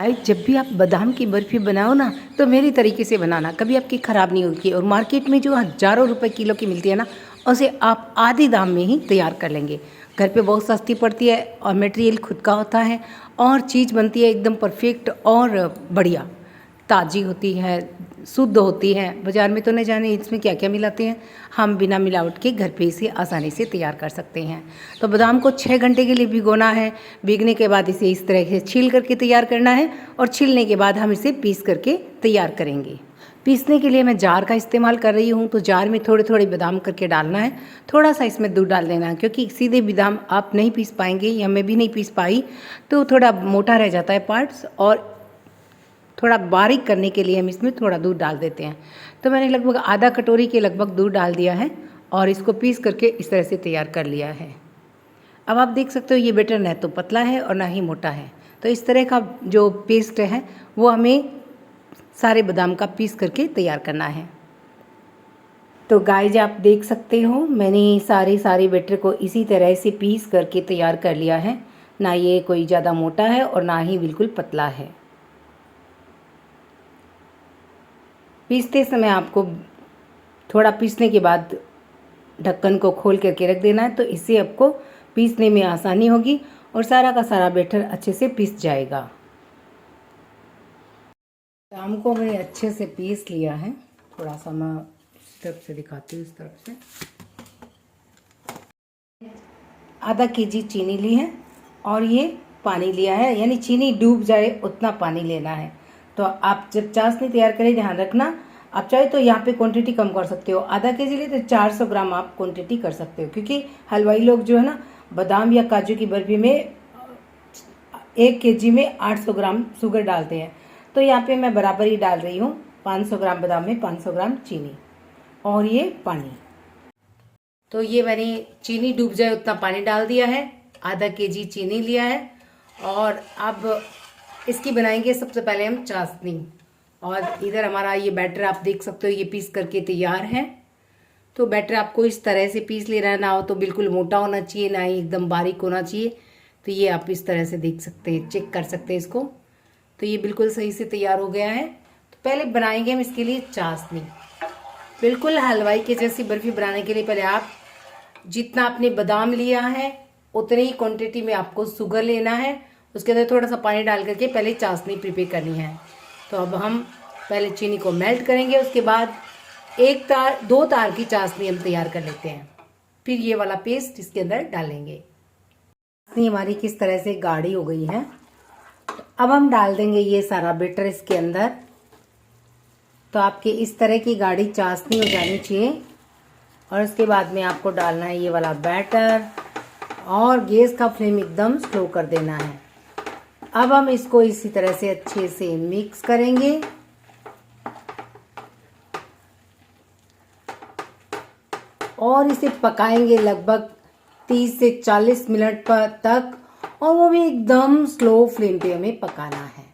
भाई जब भी आप बादाम की बर्फ़ी बनाओ ना तो मेरी तरीके से बनाना, कभी आपकी ख़राब नहीं होगी। और मार्केट में जो हज़ारों रुपए किलो की मिलती है ना, उसे आप आधे दाम में ही तैयार कर लेंगे। घर पे बहुत सस्ती पड़ती है और मटेरियल खुद का होता है और चीज़ बनती है एकदम परफेक्ट और बढ़िया, ताज़ी होती है, शुद्ध होती है। बाज़ार में तो नहीं जाने इसमें क्या क्या मिलाते हैं, हम बिना मिलावट के घर पे इसे आसानी से तैयार कर सकते हैं। तो बादाम को 6 घंटे के लिए भिगोना है। भीगने के बाद इसे इस तरह से छील करके तैयार करना है और छीलने के बाद हम इसे पीस करके तैयार करेंगे। पीसने के लिए मैं जार का इस्तेमाल कर रही हूँ, तो जार में थोड़े थोड़े बादाम करके डालना है। थोड़ा सा इसमें दूध डाल देना है, क्योंकि सीधे बादाम आप नहीं पीस पाएंगे या मैं भी नहीं पीस पाई, तो थोड़ा मोटा रह जाता है पार्ट्स, और थोड़ा बारीक करने के लिए हम इसमें थोड़ा दूध डाल देते हैं। तो मैंने लगभग आधा कटोरी के लगभग दूध डाल दिया है और इसको पीस करके इस तरह से तैयार कर लिया है। अब आप देख सकते हो ये बैटर न तो पतला है और ना ही मोटा है। तो इस तरह का जो पेस्ट है वो हमें सारे बादाम का पीस करके तैयार करना है। तो गाइज आप देख सकते हो मैंने सारे बैटर को इसी तरह से पीस करके तैयार कर लिया है। ना ये कोई ज़्यादा मोटा है और ना ही बिल्कुल पतला है। पीसते समय आपको थोड़ा पीसने के बाद ढक्कन को खोल करके रख देना है, तो इससे आपको पीसने में आसानी होगी और सारा का सारा बैटर अच्छे से पीस जाएगा। बादाम को मैंने अच्छे से पीस लिया है। थोड़ा सा मैं इस तरफ से दिखाती हूँ, इस तरफ से। आधा केजी चीनी ली है और ये पानी लिया है, यानी चीनी डूब जाए उतना पानी लेना है। तो आप जब चाशनी तैयार करें ध्यान रखना, आप चाहे तो यहाँ पे क्वांटिटी कम कर सकते हो। आधा केजी लिए तो 400 ग्राम आप क्वांटिटी कर सकते हो, क्योंकि हलवाई लोग जो है ना बादाम या काजू की बर्फी में 1 केजी में 800 ग्राम शुगर डालते हैं। तो यहाँ पे मैं बराबर ही डाल रही हूँ, 500 ग्राम बादाम में 500 ग्राम चीनी और ये पानी। तो ये मैंने चीनी डूब जाए उतना पानी डाल दिया है, आधा केजी चीनी लिया है। और अब इसकी बनाएंगे सबसे पहले हम चाशनी। और इधर हमारा ये बैटर आप देख सकते हो, ये पीस करके तैयार है। तो बैटर आपको इस तरह से पीस लेना है, ना हो तो बिल्कुल मोटा होना चाहिए, ना ही एकदम बारीक होना चाहिए। तो ये आप इस तरह से देख सकते हैं, चेक कर सकते हैं इसको। तो ये बिल्कुल सही से तैयार हो गया है। तो पहले बनाएंगे हम इसके लिए चाशनी। बिल्कुल हलवाई के जैसी बर्फी बनाने के लिए पहले आप जितना आपने बादाम लिया है उतनी ही क्वांटिटी में आपको शुगर लेना है। उसके अंदर थोड़ा सा पानी डाल करके पहले चाशनी प्रिपेयर करनी है। तो अब हम पहले चीनी को मेल्ट करेंगे, उसके बाद 2 तार की चाशनी हम तैयार कर लेते हैं। फिर ये वाला पेस्ट इसके अंदर डालेंगे। चाशनी हमारी किस तरह से गाढ़ी हो गई है। अब हम डाल देंगे ये सारा बैटर इसके अंदर। तो आपके इस तरह की गाढ़ी चाशनी हो जानी चाहिए। और उसके बाद में आपको डालना है ये वाला बैटर और गैस का फ्लेम एकदम स्लो कर देना है। अब हम इसको इसी तरह से अच्छे से मिक्स करेंगे। और इसे पकाएंगे लगभग 30 से 40 मिनट तक, और वो भी एकदम स्लो फ्लेम पे हमें पकाना है।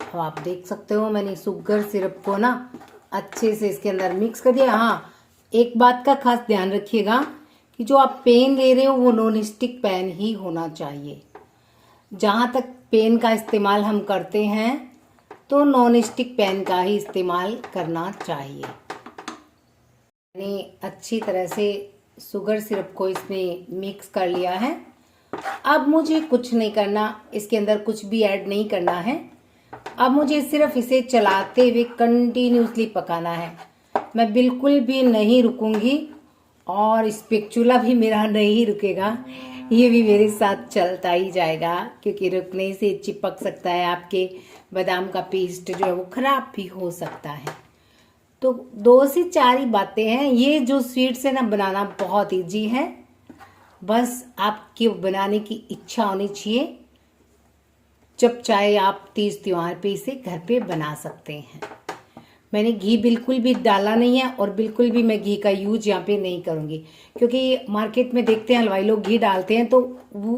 तो आप देख सकते हो मैंने शुगर सिरप को ना अच्छे से इसके अंदर मिक्स कर दिया। हाँ, एक बात का खास ध्यान रखिएगा कि जो आप पैन ले रहे हो वो नॉन स्टिक पैन ही होना चाहिए। जहाँ तक पैन का इस्तेमाल हम करते हैं तो नॉन स्टिक पैन का ही इस्तेमाल करना चाहिए। मैंने अच्छी तरह से शुगर सिरप को इसमें मिक्स कर लिया है। अब मुझे कुछ नहीं करना, इसके अंदर कुछ भी ऐड नहीं करना है। अब मुझे सिर्फ इसे चलाते हुए कंटिन्यूसली पकाना है। मैं बिल्कुल भी नहीं रुकूंगी और स्पैचुला भी मेरा नहीं रुकेगा, ये भी मेरे साथ चलता ही जाएगा, क्योंकि रुकने से चिपक सकता है, आपके बादाम का पेस्ट जो है वो खराब भी हो सकता है। तो 2 से 4 ही बातें हैं। ये जो स्वीट्स है ना बनाना बहुत ईजी है, बस आपके बनाने की इच्छा होनी चाहिए। जब चाहे आप तीज त्योहार पे इसे घर पे बना सकते हैं। मैंने घी बिल्कुल भी डाला नहीं है और बिल्कुल भी मैं घी का यूज यहाँ पे नहीं करूँगी, क्योंकि मार्केट में देखते हैं हलवाई लोग घी डालते हैं तो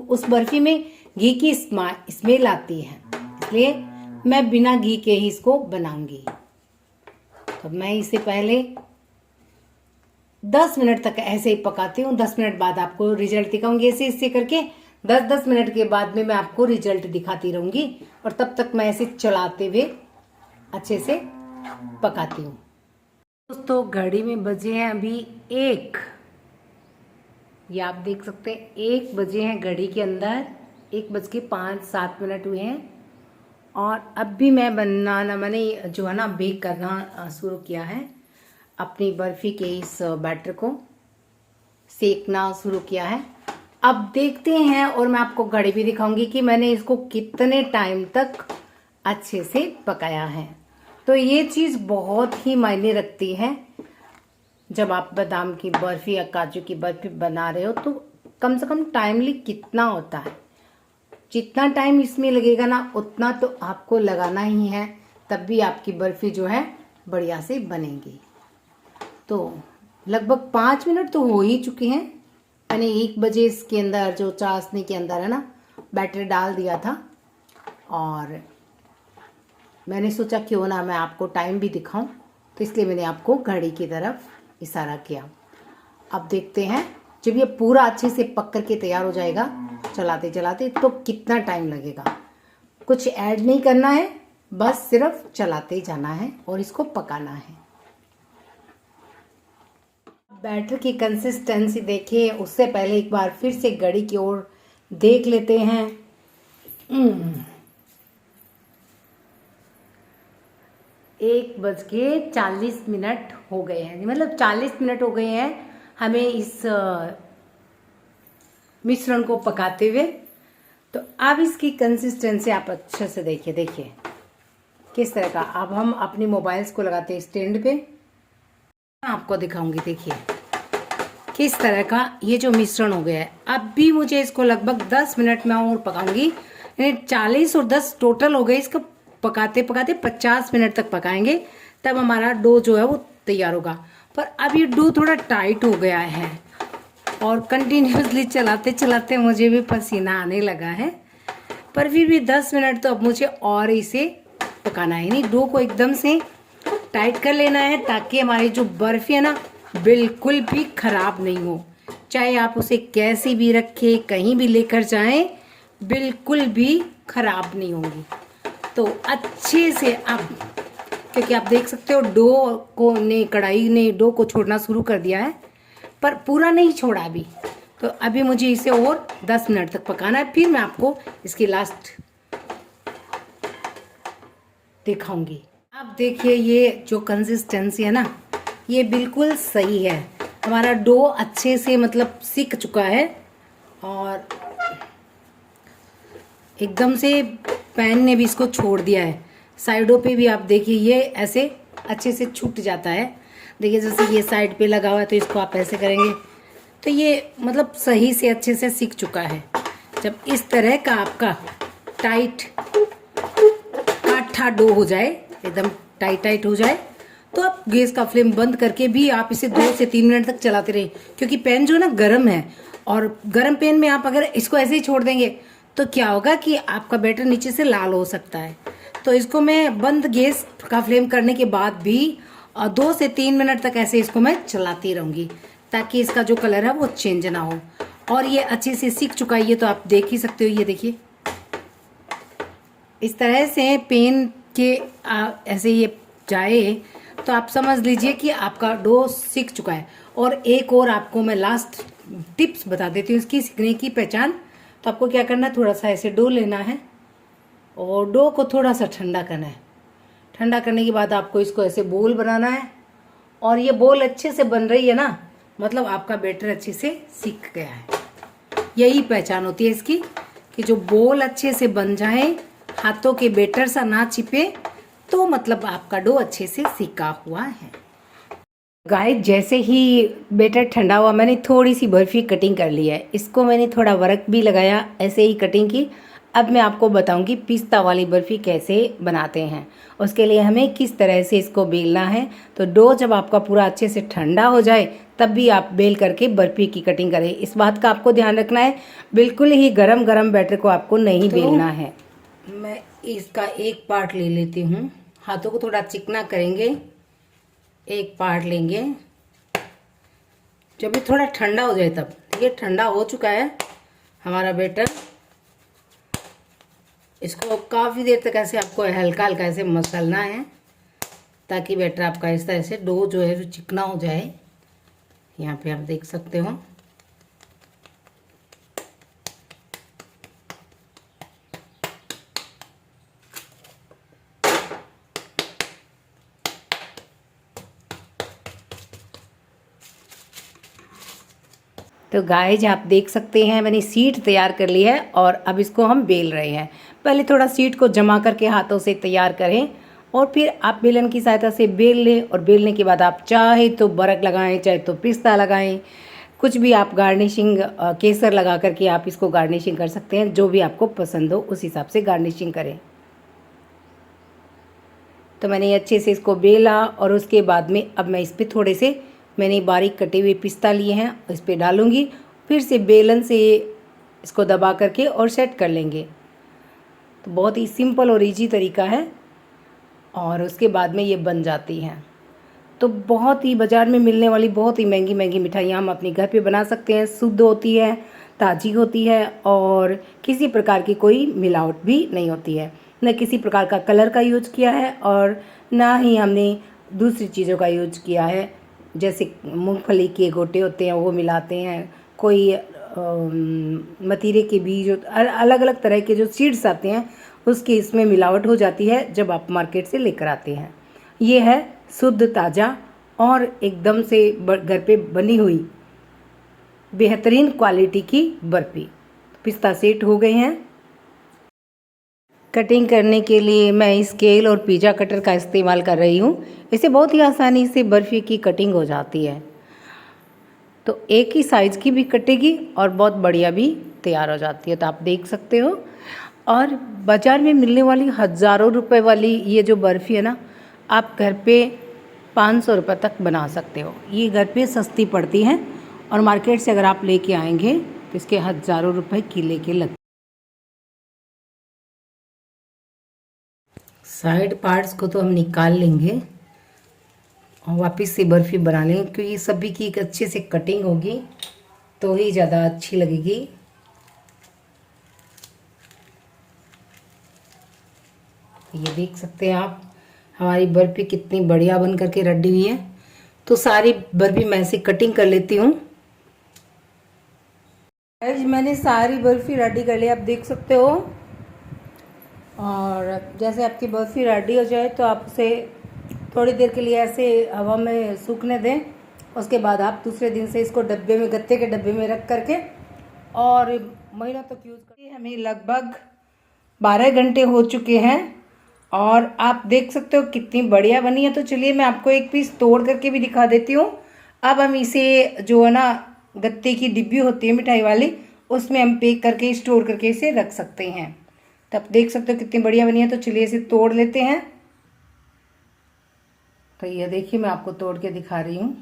उस बर्फी में घी की स्मेल आती है, इसलिए मैं बिना घी के ही इसको बनाऊंगी। तो मैं इसे पहले 10 मिनट तक ऐसे ही पकाती हूँ। 10 मिनट बाद आपको रिजल्ट दिखाऊंगी। ऐसे इससे करके 10-10 मिनट के बाद में मैं आपको रिजल्ट दिखाती रहूंगी, और तब तक मैं ऐसे चलाते हुए अच्छे से पकाती हूँ। दोस्तों घड़ी में बजे हैं अभी 1, ये आप देख सकते हैं 1 बजे हैं घड़ी के अंदर, 1:05-7 हुए हैं। और अब भी मैं बनाना मैंने जो है ना बेक करना शुरू किया है। अपनी बर्फी के इस बैटर को सेकना शुरू किया है। अब देखते हैं, और मैं आपको घड़ी भी दिखाऊंगी कि मैंने इसको कितने टाइम तक अच्छे से पकाया है। तो ये चीज़ बहुत ही मायने रखती है। जब आप बादाम की बर्फी या काजू की बर्फी बना रहे हो तो कम से कम टाइमली कितना होता है, जितना टाइम इसमें लगेगा ना उतना तो आपको लगाना ही है, तब भी आपकी बर्फी जो है बढ़िया से बनेगी। तो लगभग 5 मिनट तो हो ही चुके हैं। मैंने 1 बजे इसके अंदर जो चाशनी के अंदर है ना बैटर डाल दिया था, और मैंने सोचा क्यों ना मैं आपको टाइम भी दिखाऊं, तो इसलिए मैंने आपको घड़ी की तरफ इशारा किया। अब देखते हैं जब ये पूरा अच्छे से पक करके तैयार हो जाएगा चलाते चलाते तो कितना टाइम लगेगा। कुछ ऐड नहीं करना है, बस सिर्फ चलाते जाना है और इसको पकाना है। बैटर की कंसिस्टेंसी देखिए, उससे पहले एक बार फिर से घड़ी की ओर देख लेते हैं। 1:40 हो गए हैं, मतलब 40 मिनट हो गए हैं हमें इस मिश्रण को पकाते हुए। तो अब इसकी कंसिस्टेंसी आप अच्छे से देखिए किस तरह का। अब हम अपनी मोबाइल्स को लगाते हैं स्टैंड पे, आपको दिखाऊंगी। देखिए किस तरह का ये जो मिश्रण हो गया है। अब भी मुझे इसको लगभग 10 मिनट में और पकाऊंगी, यानी 40 और 10 टोटल हो गए। इसको पकाते पकाते 50 मिनट तक पकाएंगे, तब हमारा डो जो है वो तैयार होगा। पर अब ये डो थोड़ा टाइट हो गया है और कंटिन्यूसली चलाते चलाते मुझे भी पसीना आने लगा है। पर फिर भी 10 मिनट तो अब मुझे और इसे पकाना है, यानी डो को एकदम से टाइट कर लेना है, ताकि हमारी जो बर्फी है ना बिल्कुल भी खराब नहीं हो। चाहे आप उसे कैसे भी रखें, कहीं भी लेकर जाएं, बिल्कुल भी खराब नहीं होगी। तो अच्छे से आप, क्योंकि आप देख सकते हो डो को ने कढ़ाई ने डो को छोड़ना शुरू कर दिया है, पर पूरा नहीं छोड़ा अभी। तो अभी मुझे इसे और 10 मिनट तक पकाना है, फिर मैं आपको इसकी लास्ट दिखाऊंगी। अब देखिए ये जो कंसिस्टेंसी है ना ये बिल्कुल सही है। हमारा डो अच्छे से मतलब सिक चुका है और एकदम से पैन ने भी इसको छोड़ दिया है। साइडों पे भी आप देखिए ये ऐसे अच्छे से छूट जाता है। देखिए जैसे ये साइड पे लगा हुआ है तो इसको आप ऐसे करेंगे तो ये मतलब सही से अच्छे से सिक चुका है। जब इस तरह का आपका टाइट काठा डो हो जाए, एकदम टाइट हो जाए, तो आप गैस का फ्लेम बंद करके भी आप इसे 2 से 3 मिनट तक चलाते रहें, क्योंकि पैन जो है ना गर्म है, और गर्म पैन में आप अगर इसको ऐसे ही छोड़ देंगे तो क्या होगा कि आपका बैटर नीचे से लाल हो सकता है। तो इसको मैं बंद गैस का फ्लेम करने के बाद भी 2 से 3 मिनट तक ऐसे इसको मैं चलाती रहूँगी, ताकि इसका जो कलर है वो चेंज ना हो। और ये अच्छे से सीख चुका है, ये तो आप देख ही सकते हो। ये देखिए इस तरह से पेन के ऐसे ये जाए तो आप समझ लीजिए कि आपका डो सीख चुका है। और एक और आपको मैं लास्ट टिप्स बता देती हूँ इसकी सीखने की पहचान। तो आपको क्या करना है, थोड़ा सा ऐसे डो लेना है और डो को थोड़ा सा ठंडा करना है। ठंडा करने के बाद आपको इसको ऐसे बोल बनाना है, और ये बोल अच्छे से बन रही है ना, मतलब आपका बैटर अच्छे से सीख गया है। यही पहचान होती है इसकी कि जो बोल अच्छे से बन जाए, हाथों के बैटर सा ना चिपे, तो मतलब आपका डो अच्छे से सीखा हुआ है। गाइस जैसे ही बैटर ठंडा हुआ, मैंने थोड़ी सी बर्फी कटिंग कर ली है। इसको मैंने थोड़ा वर्क भी लगाया, ऐसे ही कटिंग की। अब मैं आपको बताऊंगी पिस्ता वाली बर्फी कैसे बनाते हैं। उसके लिए हमें किस तरह से इसको बेलना है। तो डो जब आपका पूरा अच्छे से ठंडा हो जाए तब भी आप बेल करके बर्फी की कटिंग करें। इस बात का आपको ध्यान रखना है, बिल्कुल ही गरम गरम बैटर को आपको नहीं बेलना है। मैं इसका एक पार्ट ले लेती हूँ, हाथों को थोड़ा चिकना करेंगे, एक पार्ट लेंगे जब ये थोड़ा ठंडा हो जाए तब। ठीक है, ठंडा हो चुका है हमारा बैटर। इसको काफ़ी देर तक ऐसे आपको हल्का हल्का ऐसे मसलना है ताकि बैटर आपका ऐसे डो जो है जो चिकना हो जाए। यहाँ पे आप देख सकते हो। तो गाइज आप देख सकते हैं मैंने शीट तैयार कर ली है और अब इसको हम बेल रहे हैं। पहले थोड़ा शीट को जमा करके हाथों से तैयार करें और फिर आप बेलन की सहायता से बेल लें। और बेलने के बाद आप चाहे तो बरक लगाएं, चाहे तो पिस्ता लगाएं, कुछ भी आप गार्निशिंग केसर लगा करके आप इसको गार्निशिंग कर सकते हैं। जो भी आपको पसंद हो उस हिसाब से गार्निशिंग करें। तो मैंने अच्छे से इसको बेला और उसके बाद में अब मैं इस पर थोड़े से मैंने बारीक कटे हुए पिस्ता लिए हैं, इस पर डालूँगी। फिर से बेलन से इसको दबा करके और सेट कर लेंगे। तो बहुत ही सिंपल और इजी तरीका है और उसके बाद में ये बन जाती हैं। तो बहुत ही बाज़ार में मिलने वाली बहुत ही महंगी महंगी मिठाइयाँ हम अपने घर पे बना सकते हैं। शुद्ध होती है, ताज़ी होती है और किसी प्रकार की कोई मिलावट भी नहीं होती है। न किसी प्रकार का कलर का यूज किया है और ना ही हमने दूसरी चीज़ों का यूज किया है, जैसे मूंगफली के गोटे होते हैं वो मिलाते हैं, कोई मतीरे के बीज, अलग अलग तरह के जो सीड्स आते हैं उसकी इसमें मिलावट हो जाती है जब आप मार्केट से लेकर आते हैं। ये है शुद्ध ताज़ा और एकदम से घर पे बनी हुई बेहतरीन क्वालिटी की बर्फ़ी। पिस्ता सेट हो गए हैं। कटिंग करने के लिए मैं स्केल और पिज़्ज़ा कटर का इस्तेमाल कर रही हूँ। इससे बहुत ही आसानी से बर्फ़ी की कटिंग हो जाती है। तो एक ही साइज़ की भी कटेगी और बहुत बढ़िया भी तैयार हो जाती है। तो आप देख सकते हो। और बाज़ार में मिलने वाली हज़ारों रुपए वाली ये जो बर्फ़ी है ना, आप घर पे 500 रुपये तक बना सकते हो। ये घर पे सस्ती पड़ती हैं और मार्केट से अगर आप लेके आएंगे तो इसके हज़ारों रुपए किले के लगते। साइड पार्ट्स को तो हम निकाल लेंगे और वापस से बर्फ़ी बना लेंगे, क्योंकि सभी की एक अच्छे से कटिंग होगी तो ही ज़्यादा अच्छी लगेगी। ये देख सकते हैं आप हमारी बर्फ़ी कितनी बढ़िया बन करके रेडी हुई है। तो सारी बर्फ़ी मैं ऐसे कटिंग कर लेती हूँ। मैंने सारी बर्फ़ी रेडी कर ली, आप देख सकते हो। और जैसे आपकी बर्फ़ी रेडी हो जाए तो आप उसे थोड़ी देर के लिए ऐसे हवा में सूखने दें। उसके बाद आप दूसरे दिन से इसको डब्बे में, गत्ते के डब्बे में रख करके और महीनों तक यूज़ करिए। हमें लगभग 12 घंटे हो चुके हैं और आप देख सकते हो कितनी बढ़िया बनी है। तो चलिए मैं आपको एक पीस तोड़ करके भी दिखा देती हूँ। अब हम इसे जो है ना गत्ते की डिब्बी होती है मिठाई वाली, उसमें हम पैक करके स्टोर करके इसे रख सकते हैं। तो आप देख सकते हो कितनी बढ़िया बनी है। तो चलिए इसे तोड़ लेते हैं। तो ये देखिए मैं आपको तोड़ के दिखा रही हूँ,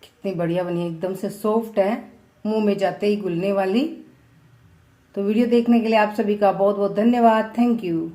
कितनी बढ़िया बनी है, एकदम से सॉफ्ट है, मुंह में जाते ही घुलने वाली। तो वीडियो देखने के लिए आप सभी का बहुत बहुत धन्यवाद। Thank you.